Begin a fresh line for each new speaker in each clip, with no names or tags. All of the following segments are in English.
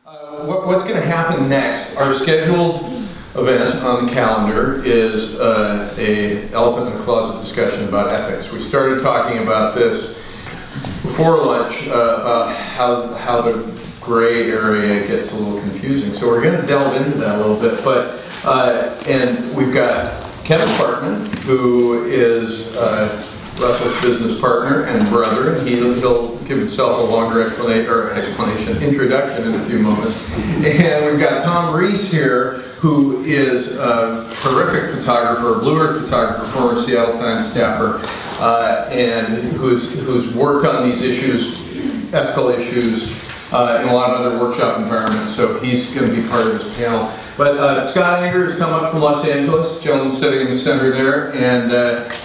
What's going to happen next? Our scheduled event on the calendar is a elephant in the closet discussion about ethics. We started talking about this before lunch about how the gray area gets a little confusing. So we're going to delve into that a little bit. But and we've got Kevin Sparkman, who is Russell's business partner and brother, and he'll give himself a longer introduction in a few moments. And we've got Tom Reese here, who is a horrific photographer, Blue Earth photographer, former Seattle Times staffer, and who's worked on these issues, ethical issues, in a lot of other workshop environments, so he's going to be part of this panel. But Scott Anger has come up from Los Angeles, gentleman sitting in the center there, and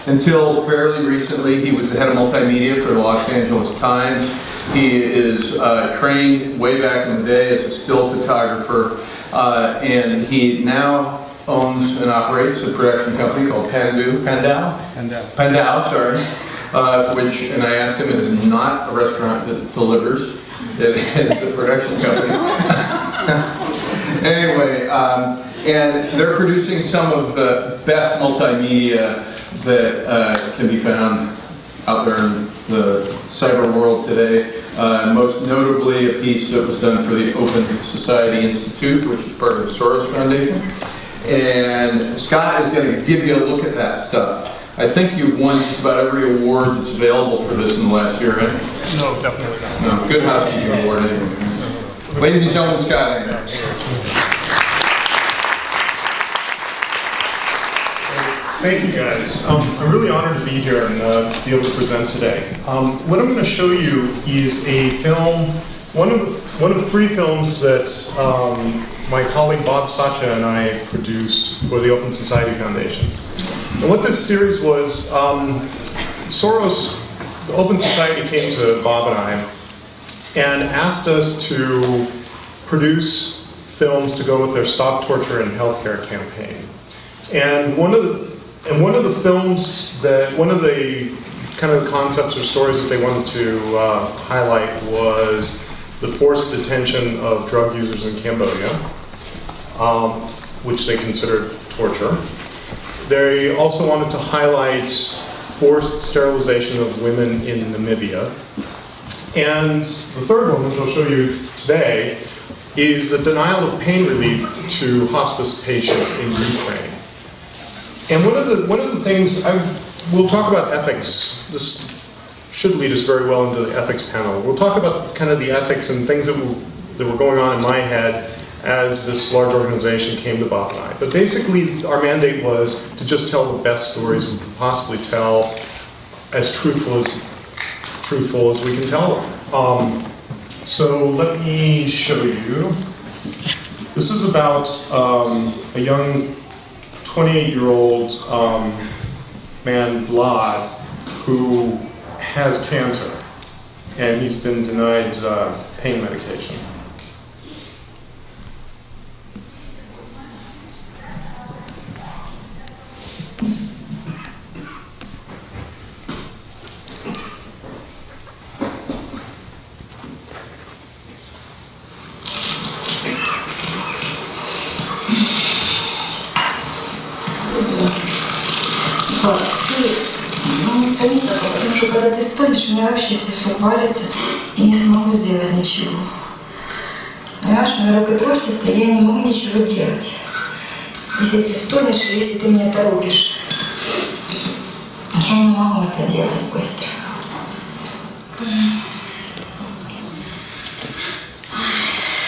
until fairly recently he was the head of multimedia for the Los Angeles Times. He is trained way back in the day as a still photographer, and he now owns and operates a production company called Pandau, which, and I asked him, it is not a restaurant that delivers. It is a production company. Anyway, and they're producing some of the best multimedia that can be found out there in the cyber world today. Most notably, a piece that was done for the Open Society Institute, which is part of the Soros Foundation. And Scott is going to give you a look at that stuff. I think you've won just about every award that's available for this in the last year, right?
No, definitely not.
No, good housekeeping award anyway. Ladies and gentlemen, Scott Anger.
Thank you, guys. I'm really honored to be here and be able to present today. What I'm going to show you is a film, one of three films that my colleague Bob Sacha and I produced for the Open Society Foundation. And what this series was, Soros, the Open Society came to Bob and I and asked us to produce films to go with their Stop Torture in Healthcare campaign. And one of the films that, one of the kind of concepts or stories that they wanted to highlight was the forced detention of drug users in Cambodia, which they considered torture. They also wanted to highlight forced sterilization of women in Namibia. And the third one, which I'll show you today, is the denial of pain relief to hospice patients in Ukraine. And one of the things, we'll talk about ethics. This should lead us very well into the ethics panel. We'll talk about kind of the ethics and things that were going on in my head as this large organization came to Bob and I. But basically, our mandate was to just tell the best stories we could possibly tell, as truthful as we can tell them. So let me show you. This is about a young 28-year-old man, Vlad, who has cancer, and he's been denied pain medication.
Потому что когда ты стонешь, у меня вообще все с рук валится, и не смогу сделать ничего. Понимаешь, моя рука трусится, и я не могу ничего делать. Если ты стонешь, или если ты меня торопишь, я не могу это делать быстро.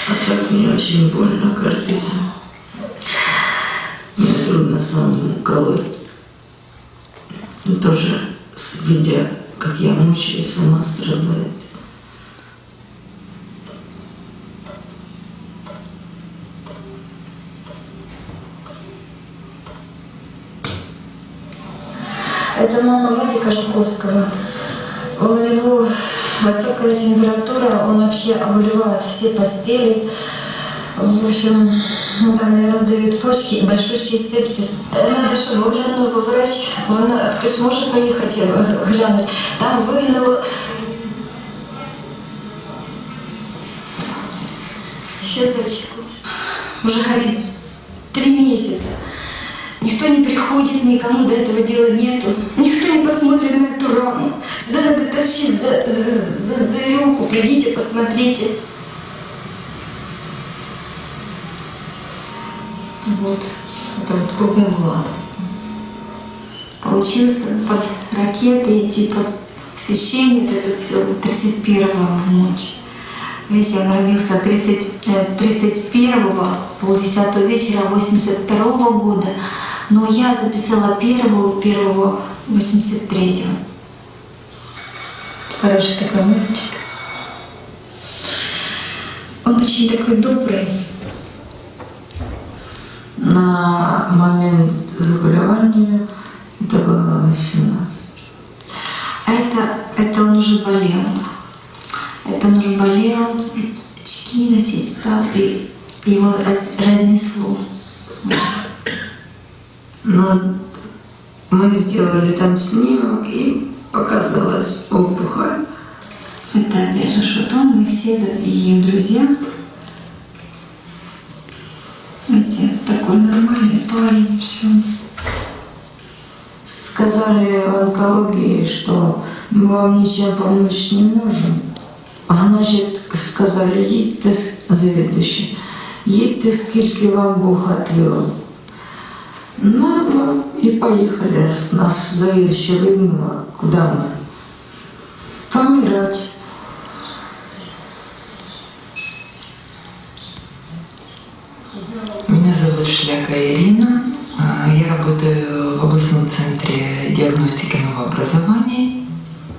А так мне очень больно каждый день. Мне трудно самому колоть. И тоже, видя, как я мучаюсь, сама страдает.
Это мама Вадика Жуковского. У него высокая температура, он вообще обливает все постели. В общем, там, наверное, раздают почки и большущий сепсис. Надо, чтобы глянул врач. Хтось може приїхати глянуть. Там вигнало Сейчас зайчику. Уже горит 3 месяца. Никто не приходит, никому до этого дела нету. Никто не посмотрит на эту рану. Всегда надо тащить за веревку. Придите, посмотрите. Вот. Это вот крупный глад. Получился под ракетой, типа священник, это все 31-го в ночь. Видите, он родился 31-го, полдесятого вечера 82-го года, но я записала 1-го 83-го. Хороший такой мальчик. Он очень такой добрый.
На момент заболевания это было 18.
Это он уже болел. Это он уже болел, очки носить стал, и его разнесло.
Но мы сделали там снимок, и показалась опухоль.
Это опять же вот он, мы все и друзья. Видите, такой нормальный парень, все.
Сказали в онкологии, что мы вам ничем помочь не можем. А значит, сказали, їдьте, завідуючий, їдьте, скільки вам Бог отвел. Ну, мы и поехали, раз нас заведующая выгнала, куда мы? Помирать.
Меня зовут Шляга Ирина. Я работаю в областном центре диагностики новообразований.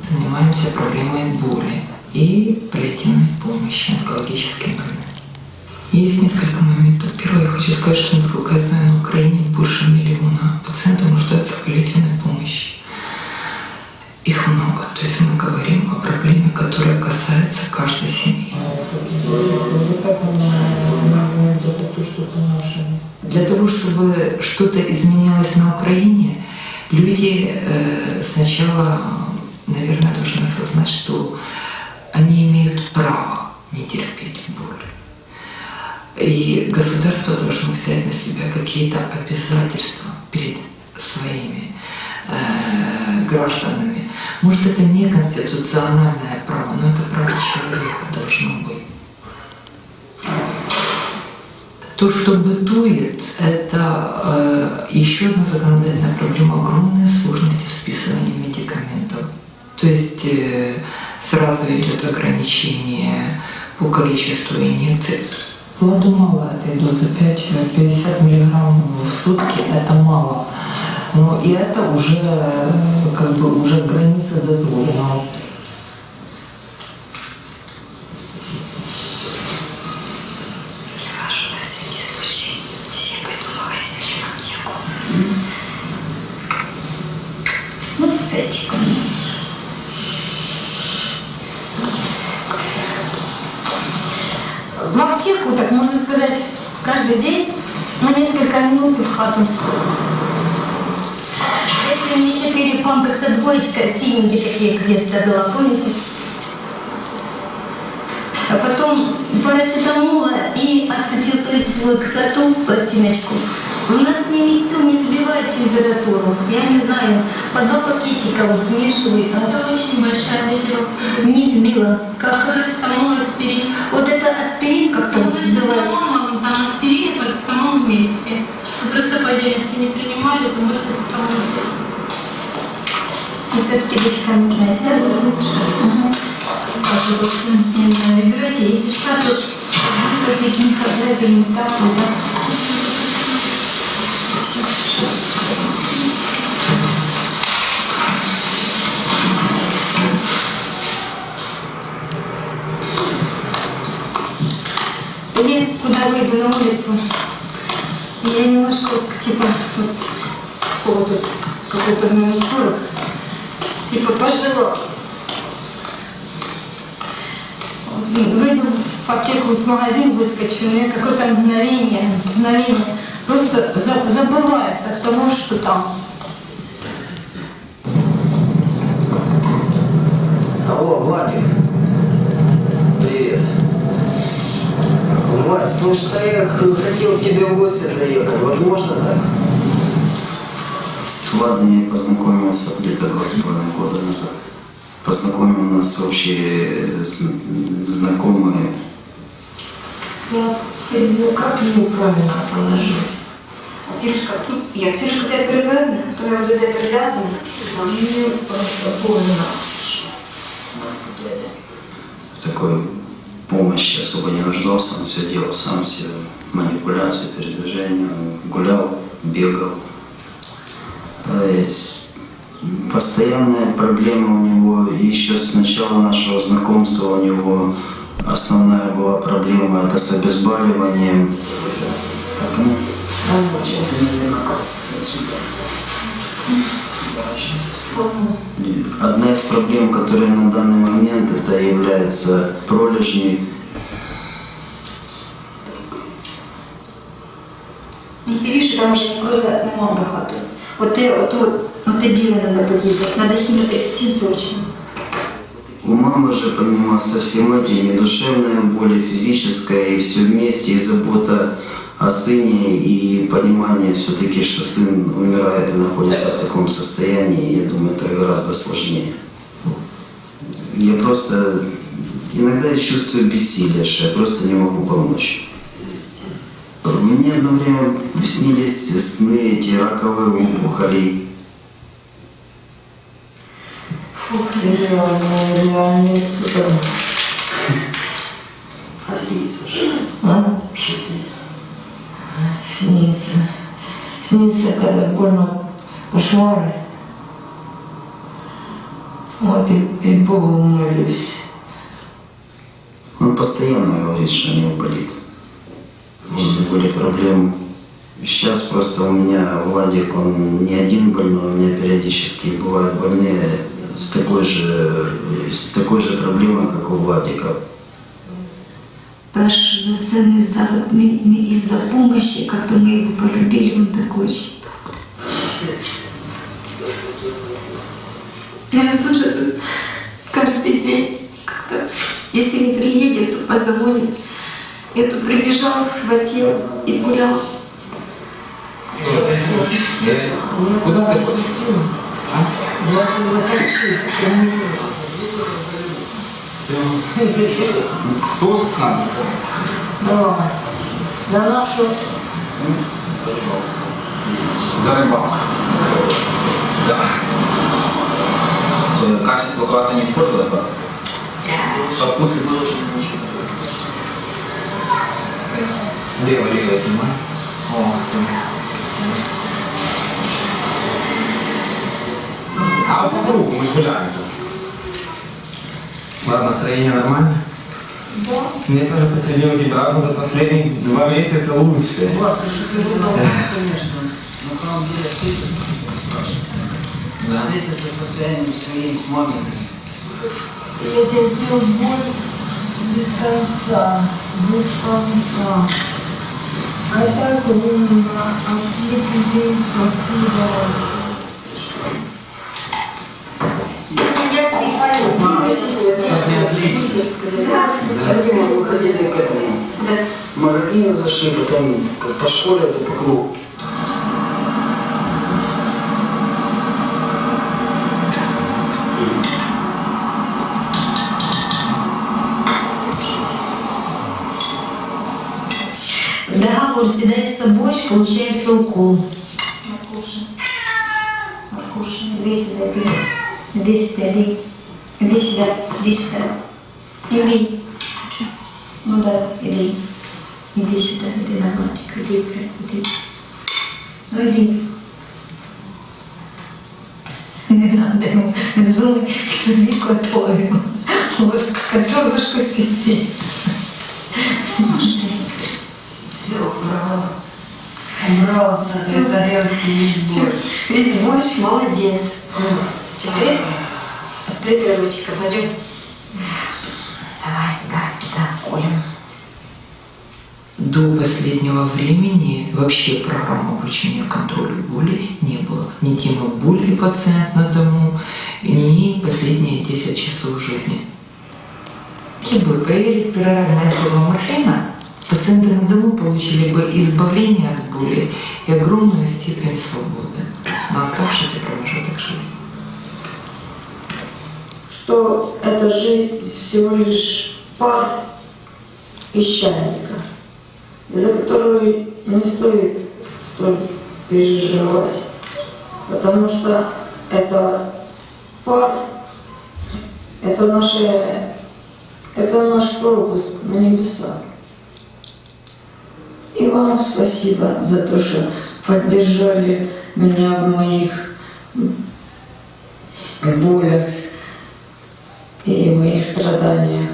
Занимаемся проблемой боли и паллиативной помощи онкологическим больным. Есть несколько моментов. Первое, я хочу сказать, что, насколько я знаю, на Украине больше 1 миллиона пациентов нуждаются в паллиативной помощи. Их много. То есть мы говорим о проблеме, которая касается каждой семьи. Для того, чтобы что-то изменилось на Украине, люди сначала, наверное, должны осознать, что они имеют право не терпеть боль. И государство должно взять на себя какие-то обязательства перед своими гражданами. Может, это не конституциональное право, но это право человека должно быть. То, что бытует, это еще одна законодательная проблема, огромные сложности в списывании медикаментов. То есть сразу идет ограничение по количеству инъекций. Плоду мало этой дозы, 50 мг в сутки – это мало. Но и это уже уже граница дозволенного.
Зайчиком. В аптеку, так можно сказать, каждый день на несколько минут в хату. Если у меня 4 памперса, двоечка, синенькие такие, как я всегда была, помните? А потом парацетамола и ацетилсалициловую кислоту, пластиночку. У нас не сил не сбивает температуру. Я не знаю, по 2 пакетика вот смешиваю.
Это очень большая дозировка.
Не сбила. Как?
Парацетамол, аспирин.
Вот это аспирин как-то называют.
Парацетамол, там аспирин и парацетамол вместе. Вы просто по отдельности не принимали, то может парацетамол взять.
И со скидочками, знаете, да? Угу. Так вот, не знаю, выбирайте. Если что, тут копейки не хватает, или не так, или так. Или куда выйду на улицу, я немножко вот, типа, вот, слово тут какой-то номер 40, типа пожила. Выйду в аптеку, в магазин выскочу, у меня какое-то мгновение, просто забываюсь от того, что там.
Алло, Владик. Привет. Владик. Слушай, я хотел к тебе в гости заехать. Возможно так?
С Владом я познакомился где-то 2,5 года назад. Познакомил нас общие знакомые.
Как ее правильно положить?
Сішка, як сішка тебе переверне, то я буде перев'язана.
Мне просто больно.
В такой помощи особо не нуждался, он все делал сам, все манипуляции, передвижения, гулял, бегал. Постоянная проблема у него, еще с начала нашего знакомства у него основная была проблема, это с обезболиванием. Так, ну, одна из проблем, которая на данный момент, это является пролежни.
І ти віш, там вже ніколи нема багато. Оте біле треба подіти, треба хімити всі зочі.
У мамы же помимо совсем этим и душевная боль, и физическая, и все вместе, и забота о сыне, и понимание все-таки, что сын умирает и находится в таком состоянии, я думаю, это гораздо сложнее. Я просто иногда я чувствую бессилие, что я просто не могу помочь. Мне одно время снились сны, эти раковые опухоли.
Фух ты, реально супер.
А снится же.
А?
Что снится?
Снится. Снится, когда больно кошмары. Вот и Богу молюсь.
Он постоянно говорит, что у него болит. Если были проблемы. Сейчас просто у меня Владик, он не один больной, у меня периодически бывают больные с такой же проблемой, как у Владика.
Перш за все, не із-за помощи, как-то мы его полюбили, он такой же. Я тоже тут каждый день как-то, если не приедет, то позвонит. Я тут прибежал, схватил и гулял.
Куда ты хочешь?
Я это захочу, я не буду.
Тост надо сказать.
Давай. За нашу...
За рыбалку. Да. Качество класса не испортилось, да? По вкусу. Лево снимай. О, все. А по кругу мы гуляем. Ладно, настроение нормально?
Да.
Мне кажется, сегодня у тебя за последние 2 месяца лучше.
Влад, ты выдал, конечно. На самом деле, встретился,
Да.
встретился со состоянием своим, с мамой.
Я терпел боль без конца, без конца. А так именно отличный день, спасибо.
Да, Дима, мы ходили к этому магазину, зашли, потом по школе, это по кругу.
Договор съедается борщ, получается укол. Маркуша, иди сюда, иди. Иди сюда. Иди. Ну да, иди. Иди сюда, иди на мальчик, иди. Ну иди. Не надо ему вздумай себе готовим. Ложку себе.
Все, убрала с этой тарелки весь борщ.
Весь борщ, молодец. Теперь ты ручка кладем. Давайте, да, колем.
До последнего времени вообще программ обучения контролю боли не было. Ни тема боли пациент на дому, ни последние 10 часов жизни.
Если бы появились пероральная форма морфина,
пациенты на дому получили бы избавление от боли и огромную степень свободы на оставшийся промежуток жизни.
Что эта жизнь всего лишь пар песчаника, за которую не стоит столь переживать, потому что это пар, это наш пропуск на небеса. И вам спасибо за то, что поддержали меня в моих болях и в моих страданиях.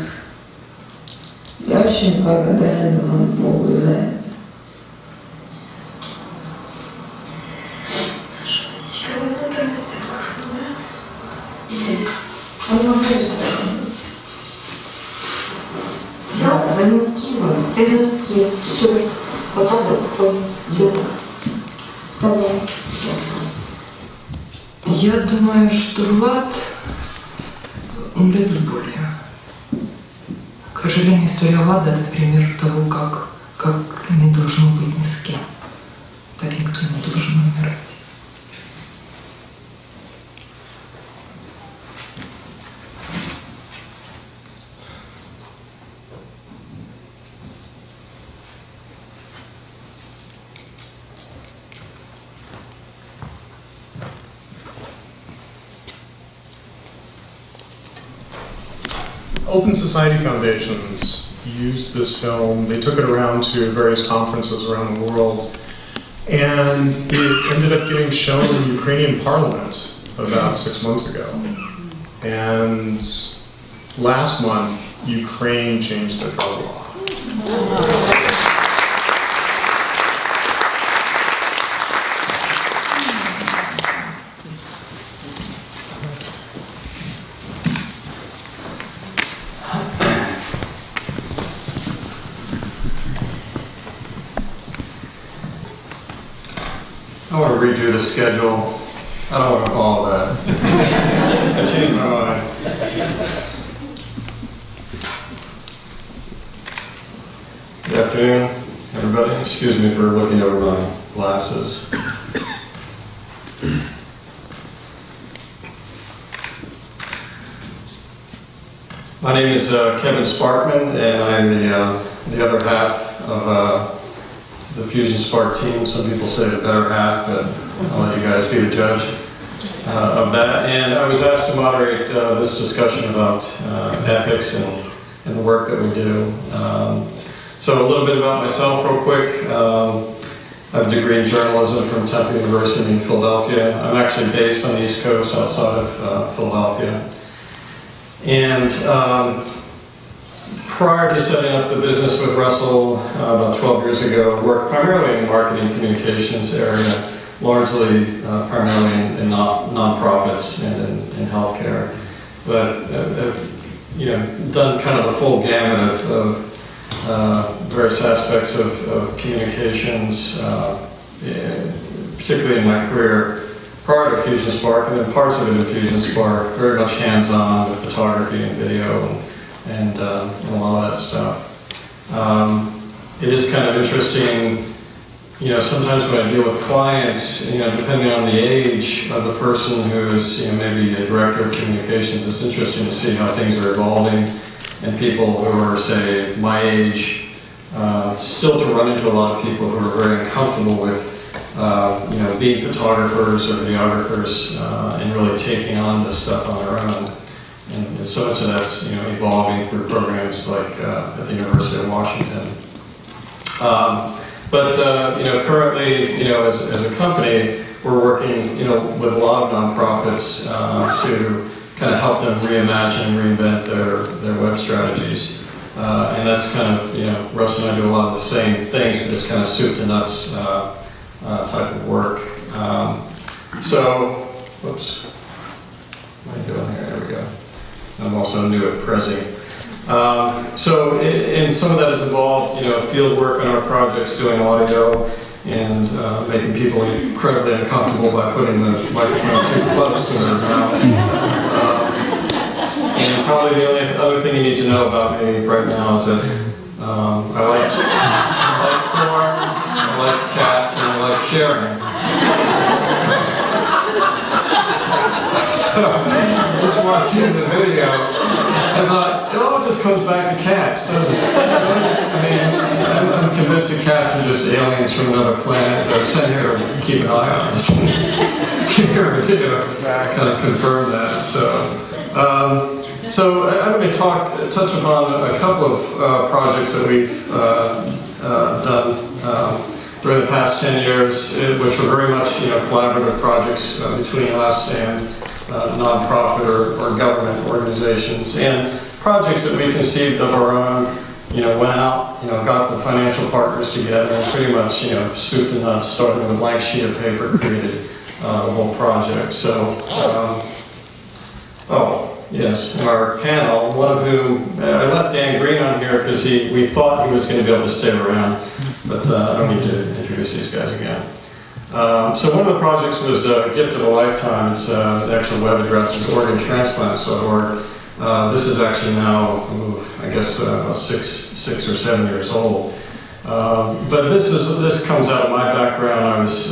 Я очень благодарен вам, Богу, за это.
Да, носки вам. Это носки. Все. Вот так вот. Все. Давай.
Я думаю, что Влад умрет с болью. К сожалению, история Влада — это пример того, как не должно быть ни с кем. Так никто не должен умирать.
Open Society Foundations used this film. They took it around to various conferences around the world, and it ended up getting shown in the Ukrainian parliament about 6 months ago. And last month, Ukraine changed their drug law.
I want to redo the schedule. I don't want to follow that. I changed my mind. Good afternoon, everybody. Excuse me for looking over my glasses. My name is Kevin Sparkman, and I'm the other half of the Fusionspark team. Some people say the better half, but I'll let you guys be the judge of that. And I was asked to moderate this discussion about ethics and the work that we do. So a little bit about myself real quick. I have a degree in journalism from Temple University in Philadelphia. I'm actually based on the East Coast outside of Philadelphia. And prior to setting up the business with Russell about 12 years ago, worked primarily in the marketing communications area, largely primarily in nonprofits and in healthcare. But done kind of the full gamut of various aspects of communications, particularly in my career prior to Fusionspark, and then parts of it in Fusionspark, very much hands-on with photography and video and a lot of that stuff. It is kind of interesting, sometimes when I deal with clients, depending on the age of the person who is maybe a director of communications, it's interesting to see how things are evolving, and people who are, say, my age, still to run into a lot of people who are very uncomfortable with being photographers or videographers and really taking on this stuff on their own. And so much of that's evolving through programs like at the University of Washington. Currently, as a company, we're working with a lot of nonprofits to kind of help them reimagine and reinvent their web strategies. And that's kind of, Russ and I do a lot of the same things, but it's kind of soup to nuts type of work. Whoops. What am I doing here? There we go. I'm also new at Prezi. And some of that has involved, field work on our projects, doing audio, and making people incredibly uncomfortable by putting the microphone too close to their mouths. And probably the only other thing you need to know about me right now is that I like corn, I like cats, and I like sharing. So, just watching the video, I thought, it all just comes back to cats, doesn't it? I mean, I'm convinced that cats are just aliens from another planet that are sent here to keep an eye on us. Your video kind of confirmed that. So I'm going to touch upon a couple of projects that we've done during the past 10 years, which were very much collaborative projects between us and nonprofit or government organizations, and projects that we conceived of our own. Went out, got the financial partners together, and pretty much soup and nuts, starting with a blank sheet of paper, created the whole project. So. Yes, in our panel, one of whom, I left Dan Green on here because we thought he was going to be able to stay around, but I don't need to introduce these guys again. So one of the projects was Gift of a Lifetime. It's the actual web address is organtransplants.org. This is actually now, I guess, 6 or 7 years old. But this comes out of my background. I was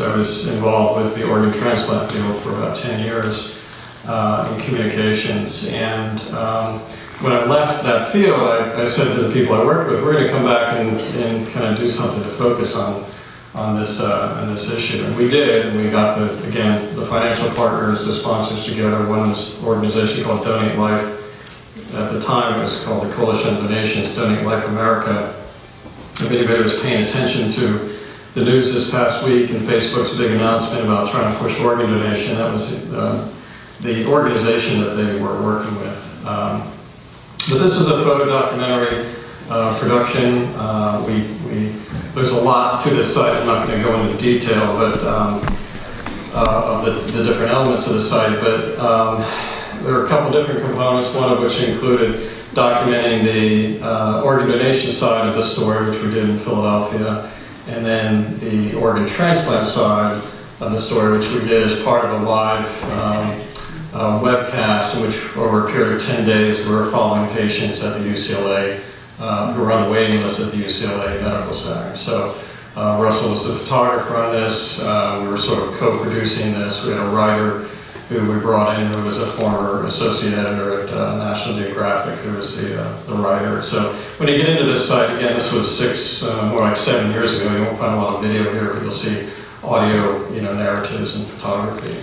involved with the organ transplant field for about 10 years. In communications, and when I left that field, I said to the people I worked with, we're going to come back and kind of do something to focus on this issue, and we did. And we got the financial partners, the sponsors together. One was an organization called Donate Life. At the time, it was called the Coalition of Donations, Donate Life America. If anybody was paying attention to the news this past week and Facebook's big announcement about trying to push organ donation, that was the organization that they were working with. But this is a photo documentary production. There's a lot to this site. I'm not going to go into detail, but of the different elements of the site. But there are a couple different components. One of which included documenting the organ donation side of the story, which we did in Philadelphia, and then the organ transplant side of the story, which we did as part of a live webcast in which, over a period of 10 days, we were following patients at the UCLA who were on the waiting list at the UCLA Medical Center. So Russell was the photographer on this. We were sort of co-producing this. We had a writer who we brought in who was a former associate editor at National Geographic, who was the writer. So when you get into this site, again, this was more like 7 years ago. You won't find a lot of video here, but you'll see audio, narratives and photography.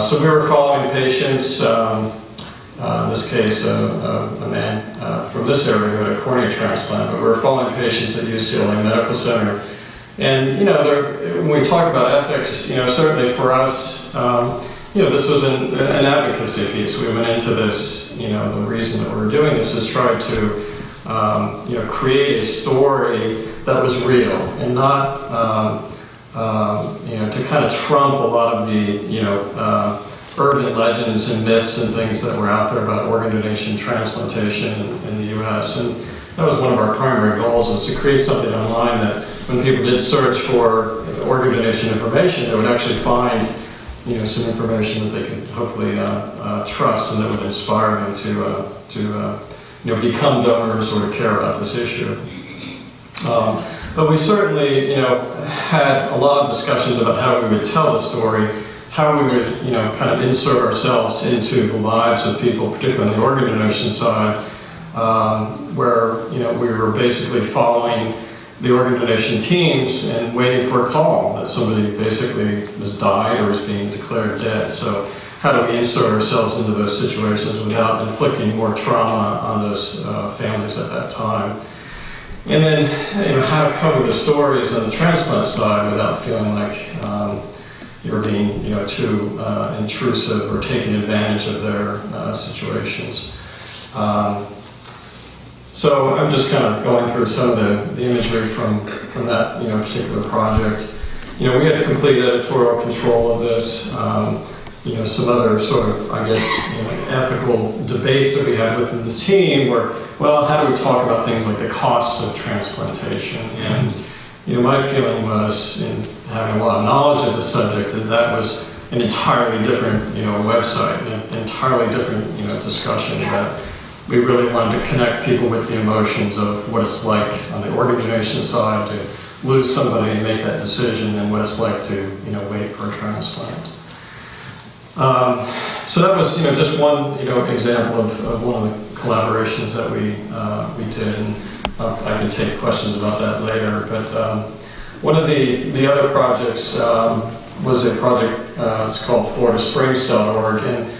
So we were following patients, in this case a man from this area who had a cornea transplant, but we were following patients at UCLA Medical Center. And when we talk about ethics, certainly for us, this was an advocacy piece. We went into this, the reason that we were doing this is try to create a story that was real and not to kind of trump a lot of the, urban legends and myths and things that were out there about organ donation, transplantation in the U.S. And that was one of our primary goals, was to create something online that when people did search for organ donation information, they would actually find, some information that they could hopefully trust and that would inspire them to become donors or to care about this issue. But we certainly, had a lot of discussions about how we would tell the story, how we would, kind of insert ourselves into the lives of people, particularly on the organ donation side, where, we were basically following the organ donation teams and waiting for a call that somebody basically was died or was being declared dead. So how do we insert ourselves into those situations without inflicting more trauma on those families at that time? And then, how to cover the stories on the transplant side without feeling like you're being, too intrusive or taking advantage of their situations. So I'm just kind of going through some of the imagery from that, particular project. We had complete editorial control of this. Some other sort of, I guess, ethical debates that we had within the team were, well, how do we talk about things like the costs of transplantation? And, my feeling was, in having a lot of knowledge of the subject, that was an entirely different, website, an entirely different, discussion that
we really wanted to connect people with the emotions of what it's like on the organization side to lose somebody and make that decision, and what it's like to wait for a transplant. So that was just one example of one of the collaborations that we did, and I can take questions about that later. But one of the other projects was a project. It's called FloridaSprings.org, and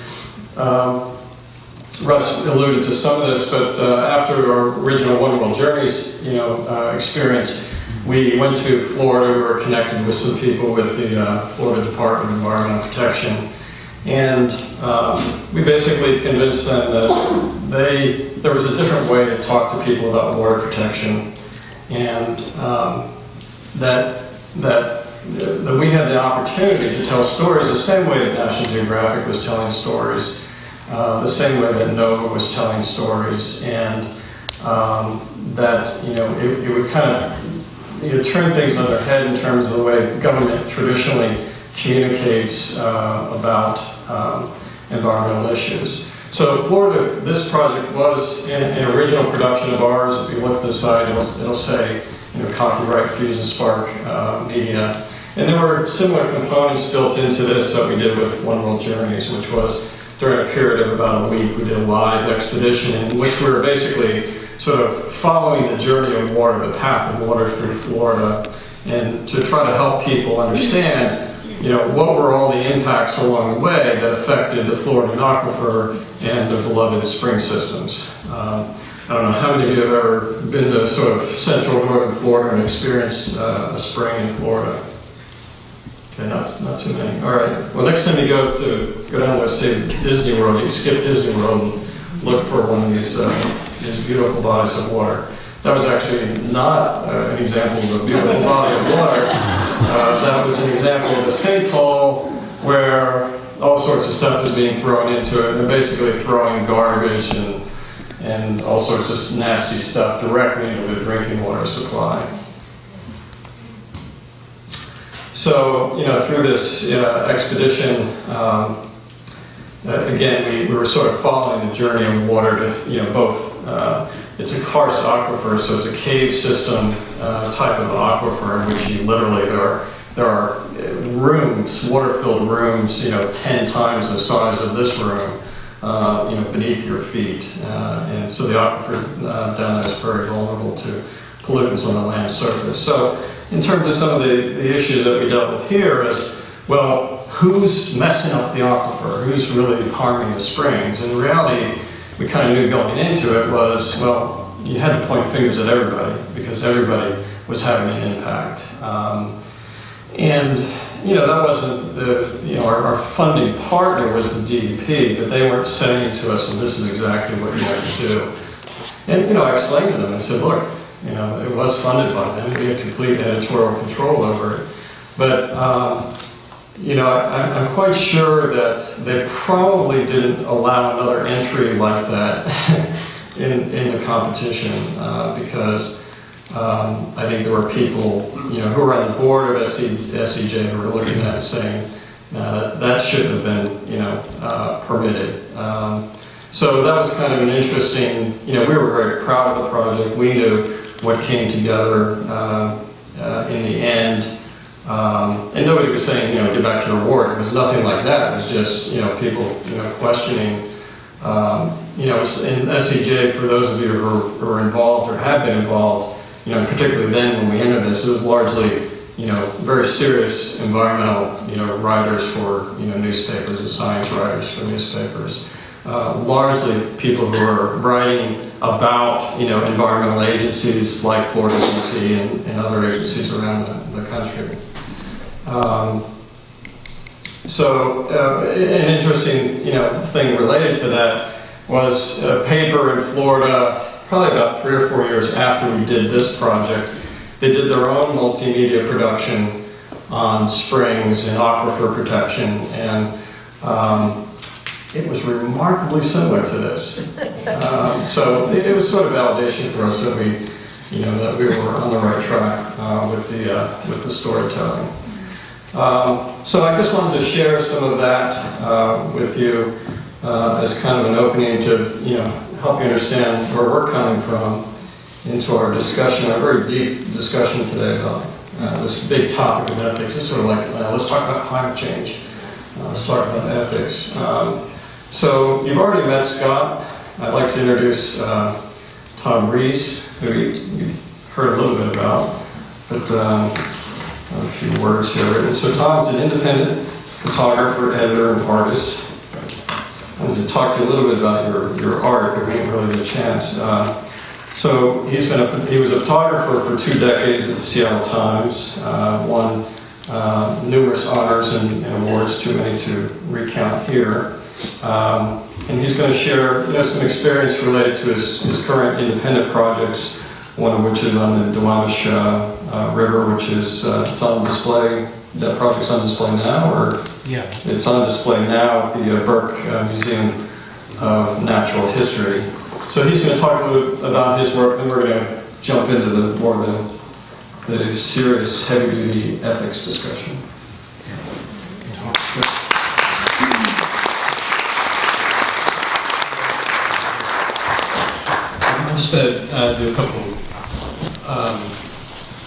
Russ alluded to some of this, but after our original One World Journeys experience, we went to Florida. We were connected with some people with the Florida Department of Environmental Protection, and we basically convinced them that there was a different way to talk to people about water protection, and that we had the opportunity to tell stories the same way that National Geographic was telling stories, the same way that NOVA was telling stories, and that it would kind of turn things on their head in terms of the way government traditionally communicates about environmental issues. So Florida, this project was an original production of ours. If you look at the site, it'll say copyright Fusionspark Media. And there were similar components built into this that we did with One World Journeys, which was during a period of about a week, we did a live expedition in which we were basically sort of following the journey of water, the path of water through Florida, and to try to help people understand what were all the impacts along the way that affected the Floridan aquifer and the beloved spring systems. I don't know how many of you have ever been to sort of central northern Florida and experienced a spring in Florida. Okay, not too many. All right. Well, next time you go down to, say, Disney World, you can skip Disney World and look for one of these beautiful bodies of water. That was actually not an example of a beautiful body of water. That was an example of a sinkhole where all sorts of stuff is being thrown into it. They're basically throwing garbage and all sorts of nasty stuff directly into the drinking water supply. So, through this expedition, again, we were sort of following the journey of water to, both, it's a karst aquifer, so it's a cave system type of aquifer in which literally there are rooms, water-filled rooms, 10 times the size of this room, beneath your feet. And so the aquifer down there is very vulnerable to pollutants on the land surface. So in terms of some of the issues that we dealt with here is, well, who's messing up the aquifer? Who's really harming the springs? In reality, we kind of knew going into it was, well, you had to point fingers at everybody because everybody was having an impact. And that wasn't our funding partner was the DEP, but they weren't saying to us, well, this is exactly what you have to do. And I explained to them, I said, look, it was funded by them. We had complete editorial control over it. But, I'm quite sure that they probably didn't allow another entry like that in the competition because I think there were people, who were on the board of SCJ who were looking at it saying, that shouldn't have been, permitted. So that was kind of an interesting, we were very proud of the project. We knew what came together in the end. And nobody was saying, get back to your award. It was nothing like that. It was just, people, questioning. In SCJ, for those of you who are involved or have been involved, particularly then when we entered this, it was largely, very serious environmental, writers for, newspapers and science writers for newspapers. Largely people who are writing about, environmental agencies like Florida DEP and other agencies around the country. An interesting, thing related to that was a paper in Florida, probably about 3 or 4 years after we did this project. They did their own multimedia production on springs and aquifer protection, and it was remarkably similar to this. So it was sort of validation for us that we were on the right track with the storytelling. So I just wanted to share some of that with you as kind of an opening to help you understand where we're coming from into our discussion, a very deep discussion today about this big topic of ethics. It's sort of like, let's talk about climate change. Let's talk about ethics. So you've already met Scott. I'd like to introduce Tom Reese, who you heard a little bit about, but a few words here. So Tom's an independent photographer, editor, and artist. I wanted to talk to you a little bit about your art, but we didn't really get a chance. So he was a photographer for 2 decades at the Seattle Times, won numerous honors and awards, too many to recount here. And he's going to share some experience related to his current independent projects, one of which is on the Duwamish River, which is it's on display. That project's on display now, or
yeah,
it's on display now at the Burke Museum of Natural History. So he's going to talk a little bit about his work, and we're going to jump into the serious, heavy-duty ethics discussion.
I'm just going to do a couple,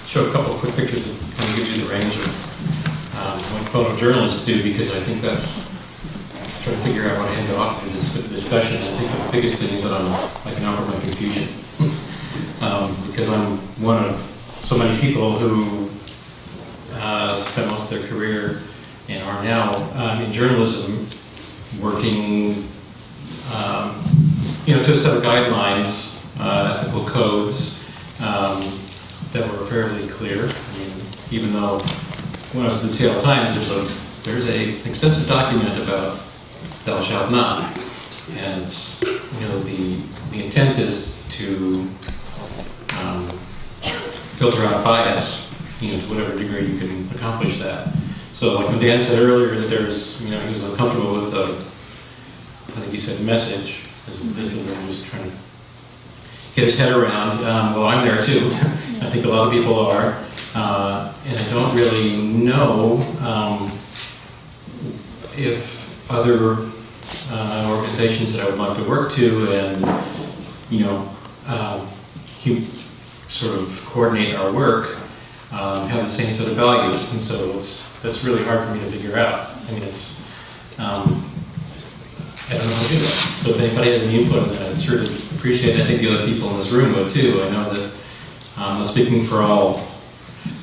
show a couple of quick pictures that kind of gives you the range of what photojournalists do, because I think that's trying to figure out what I hand off to this discussion. I think the biggest thing is that I can offer my confusion because I'm one of so many people who spent most of their career and are now in journalism, working to a set of guidelines, ethical codes that were fairly clear. I mean, even though when I was at the Seattle Times, there's an extensive document about thou shalt not, and the intent is to filter out bias, to whatever degree you can accomplish that. So, like when Dan said earlier that there's, he was uncomfortable with the, I think he said message, as basically he was trying to get his head around. Well, I'm there too. I think a lot of people are, and I don't really know if other organizations that I would like to work to and sort of coordinate our work have the same set of values, and so that's really hard for me to figure out. I mean, I don't know how to do that. So if anybody has any input on that, I'd sure appreciate it. I think the other people in this room would too. I know that I'm not speaking for all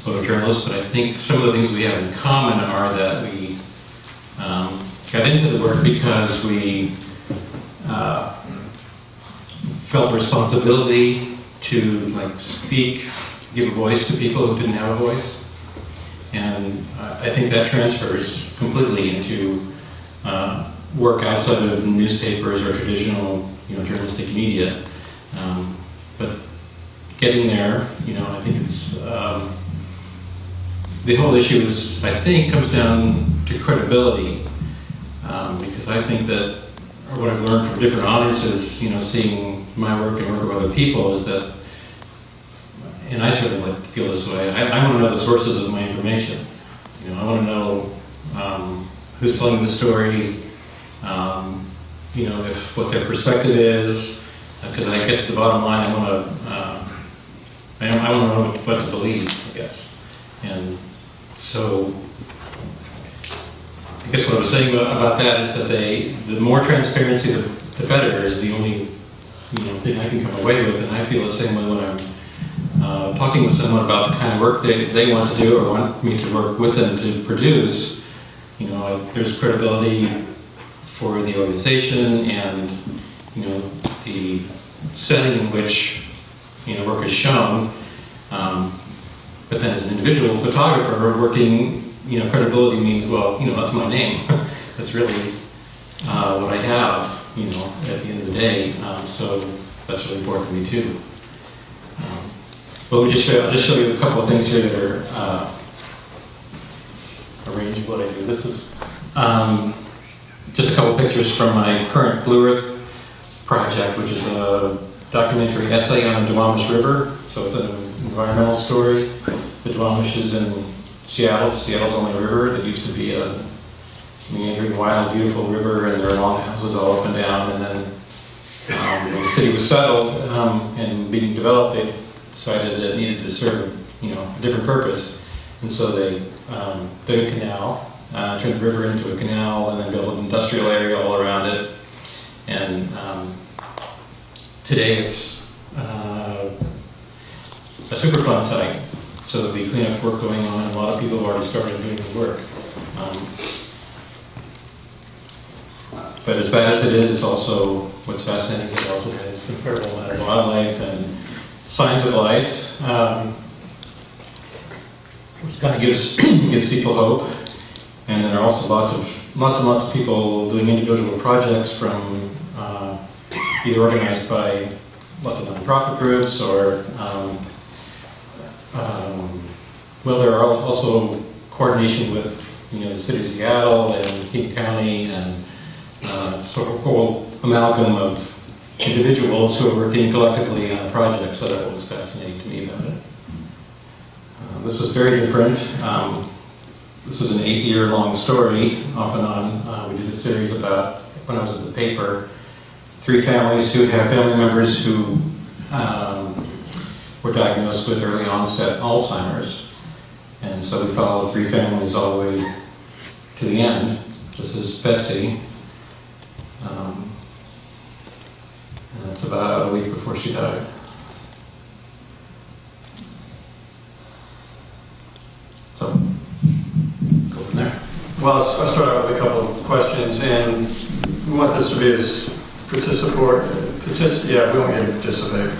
photojournalists, but I think some of the things we have in common are that we got into the work because we felt a responsibility to speak, give a voice to people who didn't have a voice, and I think that transfers completely into work outside of newspapers or traditional, journalistic media. But getting there, I think it's the whole issue comes down to credibility. Because I think that what I've learned from different audiences, seeing my work and work of other people, is that, and I certainly like to feel this way, I want to know the sources of my information. I want to know who's telling the story, if what their perspective is, because I guess the bottom line, I want to know what to believe, I guess. And so I guess what I was saying about that is that the more transparency, the better is the only thing I can come away with, and I feel the same way when I'm talking with someone about the kind of work they want to do or want me to work with them to produce. There's credibility for the organization and the setting in which work is shown. But then as an individual photographer working, credibility means, well, that's my name. That's really what I have, at the end of the day. So that's really important to me too. But I'll just show you a couple of things here that are arranged what I do. This is just a couple pictures from my current Blue Earth project, which is a documentary essay on the Duwamish River. So it's an environmental story. The Duwamish is in Seattle. Seattle's only river that used to be a meandering, wild, beautiful river, and there are long houses all up and down, and then when the city was settled and being developed, they decided that it needed to serve, a different purpose. And so they dug a canal, turned the river into a canal, and then built an industrial area all around it. And today it's a Superfund site. So there'll be cleanup work going on. A lot of people have already started doing the work. But as bad as it is, it's also, what's fascinating is it also has incredible amount of wildlife and signs of life, which kind of gives people hope. And there are also lots and lots of people doing individual projects from either organized by lots of nonprofit groups or, there are also coordination with the city of Seattle and King County and sort of a whole amalgam of individuals who are working collectively on a project, so that was fascinating to me about it. This was very different. This is an 8-year-long story, off and on. We did a series about, when I was at the paper, 3 families who have family members who were diagnosed with early onset Alzheimer's. And so we followed 3 families all the way to the end. This is Betsy. And that's about a week before she died. So, go from there.
Well, I'll start out with a couple of questions, and we want this to be as we won't get participate.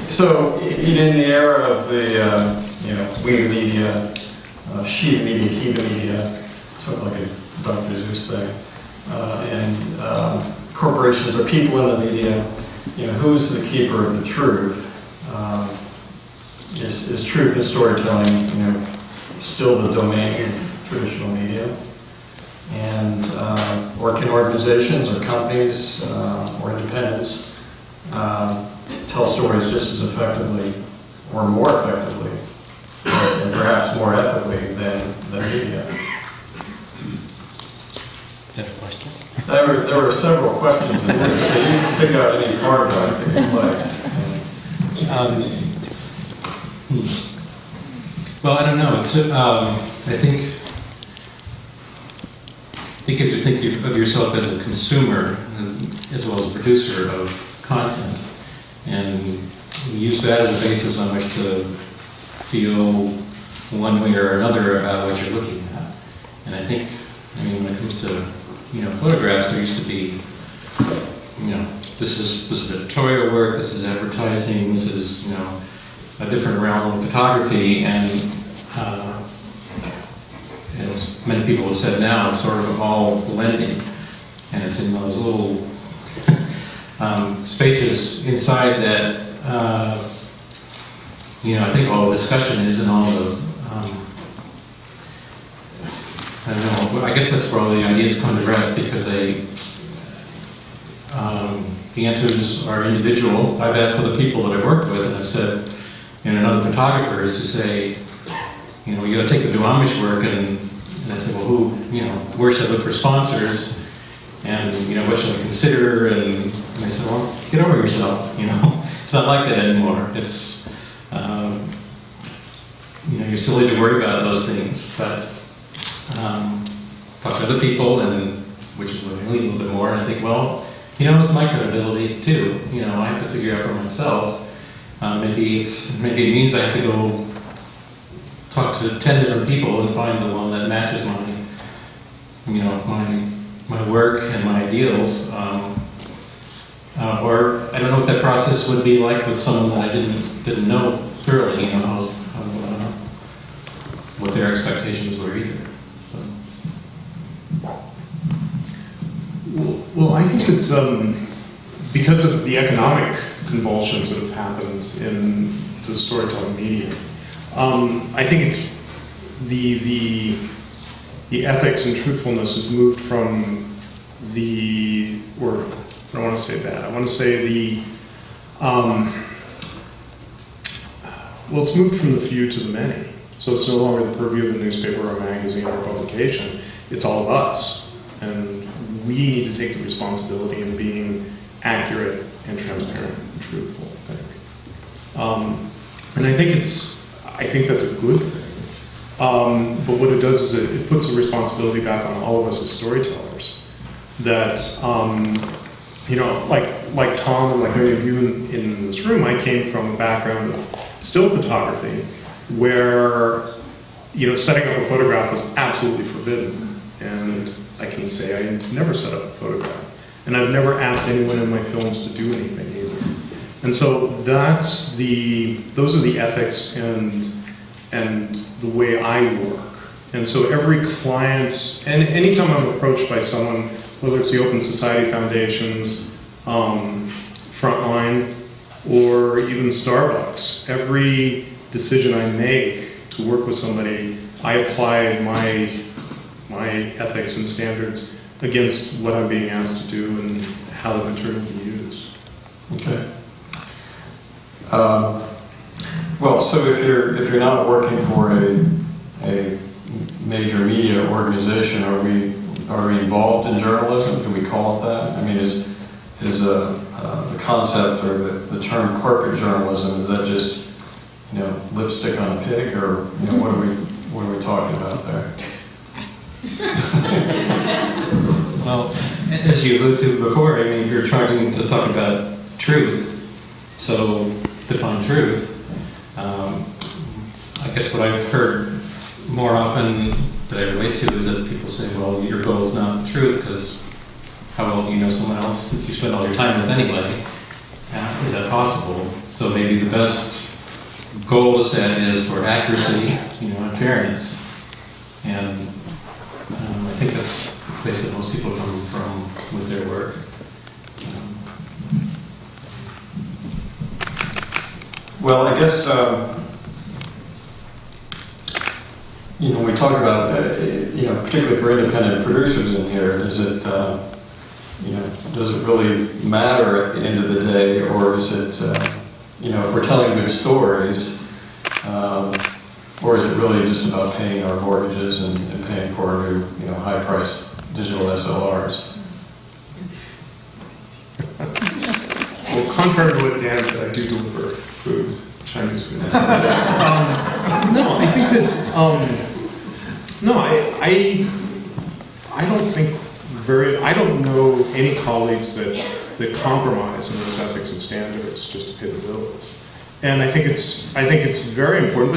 So, in the era of the, we the media, she the media, he the media, sort of like a Dr. Seuss thing, and corporations or people in the media, who's the keeper of the truth? Is truth in storytelling, still the domain of traditional media? And, or can organizations or companies or independents tell stories just as effectively or more effectively and perhaps more ethically than media?
You have a question?
There were several questions in there, so you can pick out any part of it that you like.
Well, I don't know. It's I think you have to think of yourself as a consumer as well as a producer of content, and use that as a basis on which to feel one way or another about what you're looking at. And I think, when it comes to photographs, there used to be this is editorial work, this is advertising, this is a different realm of photography, and as many people have said now, it's sort of all blending, and it's in those little spaces inside that I think all the discussion is, and all the I don't know. I guess that's where all the ideas come to rest, because the answers are individual. I've asked other people that I've worked with, and I've said, and other photographers who say, you got to take the Duwamish work, and I say, well, where should I look for sponsors, and what should I consider? And they say, well, get over yourself. It's not like that anymore. It's you're silly to worry about those things, but talk to other people, and which is what I need a little bit more. And I think, well, it's my credibility too. I have to figure out for myself. Maybe it means I have to go talk to 10 different people and find the one that matches my work and my ideals. Or I don't know what that process would be like with someone that I didn't know thoroughly. What their expectations were either. So.
Well, I think it's because of the economic convulsions that have happened in the storytelling media. I think it's the ethics and truthfulness has moved from or I don't want to say that. I want to say it's moved from the few to the many. So it's no longer the purview of a newspaper or a magazine or a publication. It's all of us. And we need to take the responsibility in being accurate and transparent and truthful, I think. And I think that's a good thing. But what it does is it puts the responsibility back on all of us as storytellers. That, like Tom and like many of you in this room, I came from a background of still photography where, setting up a photograph was absolutely forbidden. And I can say I never set up a photograph. And I've never asked anyone in my films to do anything either. And so those are the ethics and the way I work. And so every client, and anytime I'm approached by someone, whether it's the Open Society Foundation's Frontline or even Starbucks, every decision I make to work with somebody, I apply my ethics and standards against what I'm being asked to do and how the material will be used.
Okay. Well, so if you're not working for a major media organization, are we involved in journalism? Can we call it that? I mean, is the concept or the term corporate journalism, is that just lipstick on a pig, or what are we talking about there?
Well, as you alluded to before, I mean, you're trying to talk about truth, so define truth. I guess what I've heard more often that I relate to is that people say, well, your goal is not the truth, because how well do you know someone else that you spend all your time with anyway? Is that possible? So maybe the best goal to set is for accuracy, and fairness. And I think that's the place that most people come from with their work.
Well, I guess, we talk about, particularly for independent producers in here, is it, does it really matter at the end of the day, or is it, if we're telling good stories, or is it really just about paying our mortgages and paying for our new, high-priced digital SLRs?
Well, contrary to what Dan said, I do deliver food, Chinese food. No, I think that, I don't know any colleagues that compromise on those ethics and standards just to pay the bills. And I think it's very important,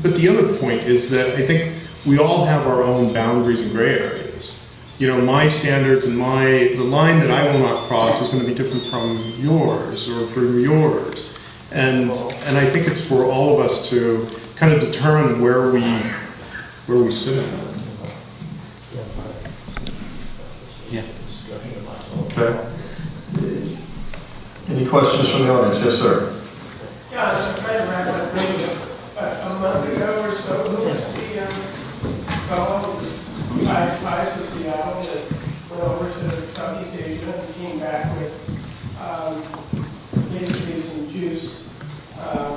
but the other point is that I think we all have our own boundaries and gray areas. My standards and the line that I will not cross is going to be different from yours or from yours. And I think it's for all of us to kind of determine where we sit in that.
Yeah.
Okay. Any questions from the audience? Yes, sir.
Yeah, just trying to wrap up. Maybe a month ago or so, who was the fellow who had ties with Seattle that went over to Southeast Asia and came back with basically some juice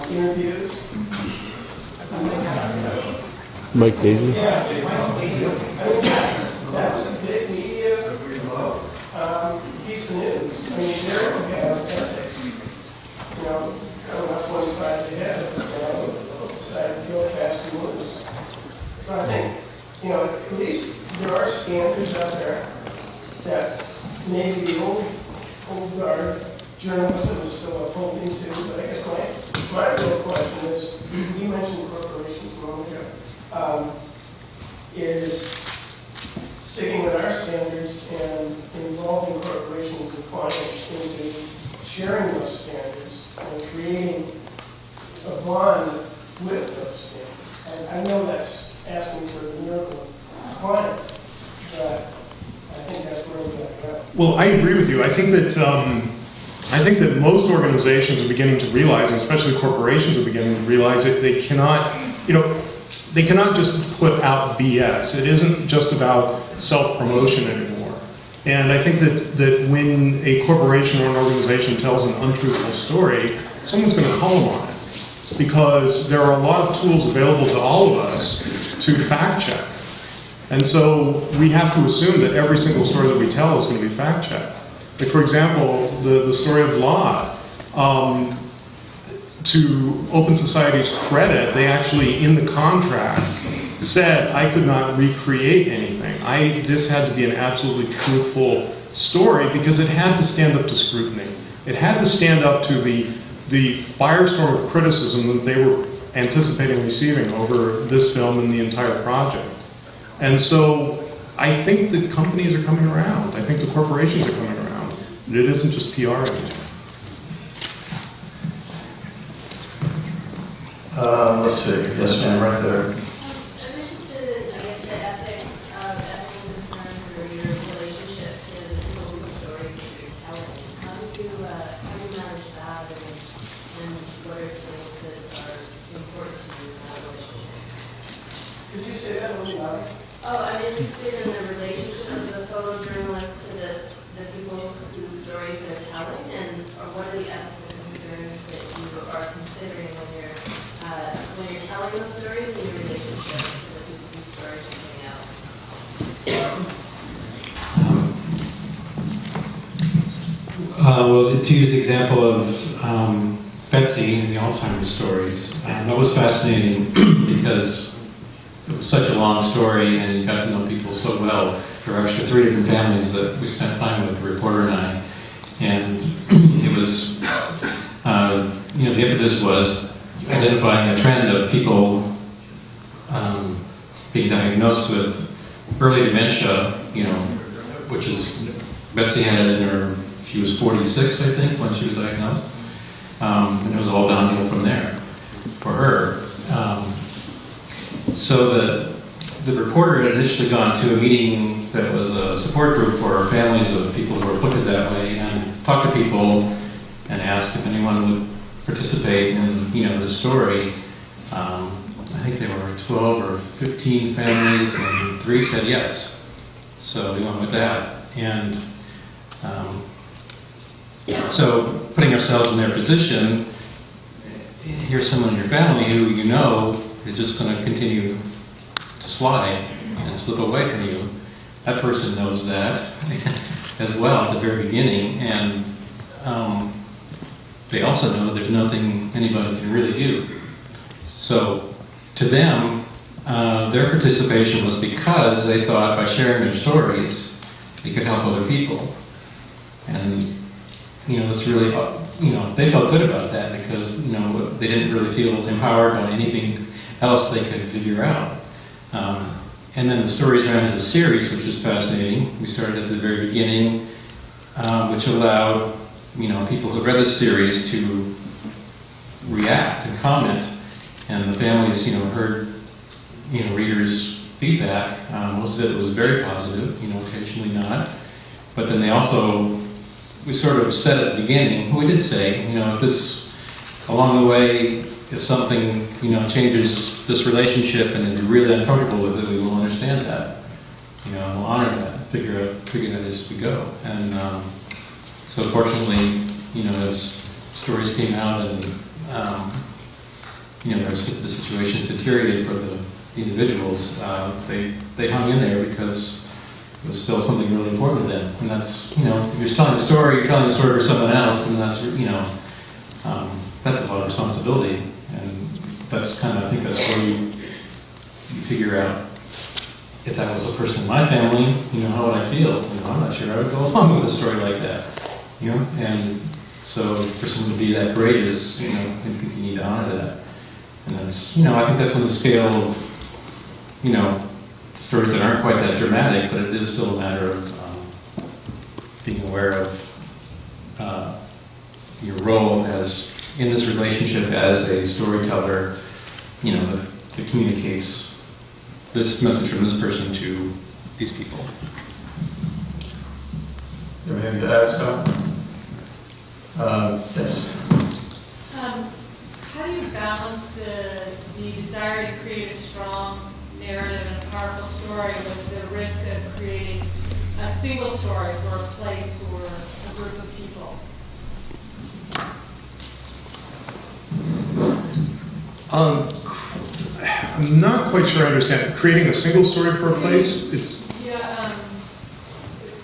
interviews?
Mike Davis?
Yeah, Mike Davis. I mean, that was a big media piece of news. I mean, there we have ethics. Coming up one side of the head, decided to go fast and loose. So I think, at least there are standards out there that maybe the old guard journalism is still upholding to. But I guess my real question is, you mentioned corporations a moment ago, is sticking with our standards and involving corporations and clients into sharing those standards and creating a bond with those standards. And I know that's asking for the miracle of client, but I think that's where we got to go.
Well, I agree with you. I think that most organizations are beginning to realize, and especially corporations are beginning to realize that they cannot just put out BS. It isn't just about self-promotion anymore. And I think that when a corporation or an organization tells an untruthful story, someone's going to call them on it. Because there are a lot of tools available to all of us to fact check. And so we have to assume that every single story that we tell is going to be fact-checked. Like, for example, the story of Laud. To Open Society's credit, they actually, in the contract, said I could not recreate anything. This had to be an absolutely truthful story because it had to stand up to scrutiny. It had to stand up to the firestorm of criticism that they were anticipating receiving over this film and the entire project. And so I think the companies are coming around. I think the corporations are coming around. It isn't just PR anymore.
Let's see. Yes, ma'am, right there.
I'm interested in, I guess, the ethics of ethical concerns or your relationship to the people's stories that you're telling. How do you manage that, and what are things that are important to you in that relationship?
Could you say that a little louder?
Oh, I'm interested in the relationship of the photojournalist to the people whose stories they're telling, and what are the ethical concerns that you are considering when you're telling those stories in your relationship to the people whose stories are coming out?
Well, to use the example of Betsy and the Alzheimer's stories, that was fascinating because it was such a long story and you got to know people so well. There were actually 3 different families that we spent time with, the reporter and I, and it was, the impetus was identifying a trend of people being diagnosed with early dementia, which is, Betsy had it in her, she was 46, I think, when she was diagnosed. And it was all downhill from there for her. So the reporter had initially gone to a meeting that was a support group for families of people who were afflicted that way and talked to people and asked if anyone would participate in, the story. I think there were 12 or 15 families, and 3 said yes. So we went with that. And so putting ourselves in their position, here's someone in your family who is just going to continue to slide and slip away from you. That person knows that as well at the very beginning, and they also know there's nothing anybody can really do. So to them, their participation was because they thought by sharing their stories, they could help other people. And, it's really, they felt good about that because, they didn't really feel empowered by anything else they could figure out. And then the stories ran as a series, which was fascinating. We started at the very beginning, which allowed people who read the series to react and comment, and the families, heard, readers' feedback. Most of it was very positive, occasionally not. But then we sort of said at the beginning, we did say, if this, along the way, if something, changes this relationship and you're really uncomfortable with it, we will understand that. We'll honor that, figure that as we go. And so fortunately, as stories came out and, the situations deteriorated for the individuals, they hung in there because it was still something really important to them. And that's, if you're telling a story for someone else, then that's, that's a lot of responsibility. And that's I think that's where you figure out if that was a person in my family, how would I feel? I'm not sure I would go along with a story like that, and so for someone to be that courageous, I think you need to honor that. And that's, I think that's on the scale of, stories that aren't quite that dramatic, but it is still a matter of being aware of your role as in this relationship as a storyteller, that communicates this message from this person to these people.
You have anything to add, Scott? Yes.
How do you balance the desire to create a strong narrative and a powerful story with the risk of creating a single story for a place or a group of people?
I'm not quite sure I understand. Creating a single story for a place? It's
Yeah,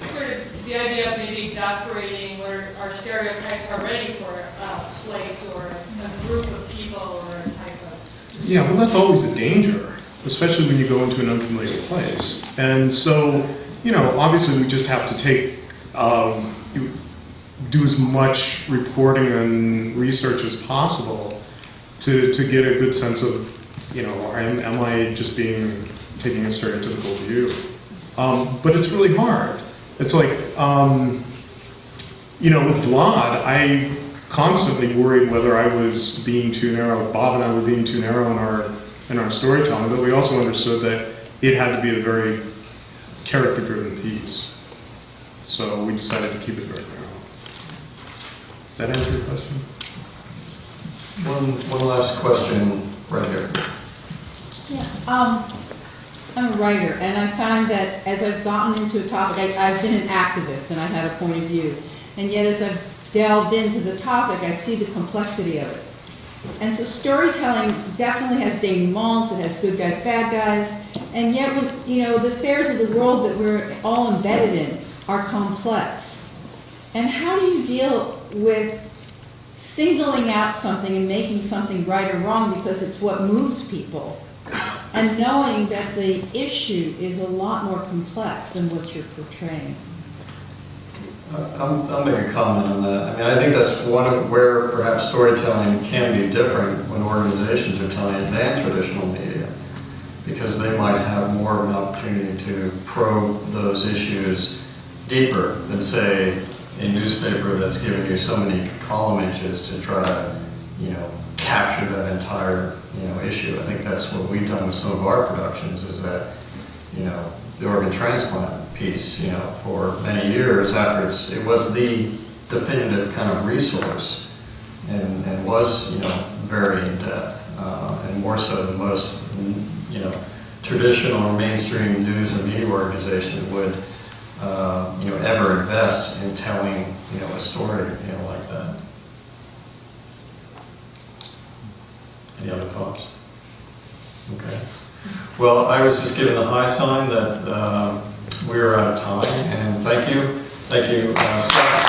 sort of the idea of maybe exasperating where our stereotypes are ready for a place or a group of people or a type of...
yeah, well, that's always a danger, especially when you go into an unfamiliar place. And so, you know, obviously we just have to take, do as much reporting and research as possible to get a good sense of, you know, am I just taking a stereotypical view? But it's really hard. It's like, you know, with Vlad, I constantly worried whether I was being too narrow, if Bob and I were being too narrow in our storytelling, but we also understood that it had to be a very character-driven piece. So we decided to keep it very narrow. Does that answer your question?
One last question right here.
Yeah, I'm a writer, and I find that as I've gotten into a topic, I've been an activist, and I've had a point of view. And yet as I've delved into the topic, I see the complexity of it. And so storytelling definitely has denouements, it has good guys, bad guys, and yet, when, you know, the affairs of the world that we're all embedded in are complex. And how do you deal with singling out something and making something right or wrong because it's what moves people, and knowing that the issue is a lot more complex than what you're portraying?
I'll make a comment on that. I mean, I think that's one of where perhaps storytelling can be different when organizations are telling it than traditional media, because they might have more of an opportunity to probe those issues deeper than, say, a newspaper that's giving you so many column inches to try to, you know, capture that entire, you know, issue. I think that's what we've done with some of our productions, is that, you know, the organ transplant piece, you know, for many years after it was the definitive kind of resource, and was, you know, very in depth, and more so than most, you know, traditional or mainstream news and media organization would, you know, ever invest in telling, you know, a story, you know, like that. Any other thoughts? Okay. Well, I was just given the high sign that we're out of time, and thank you, Scott.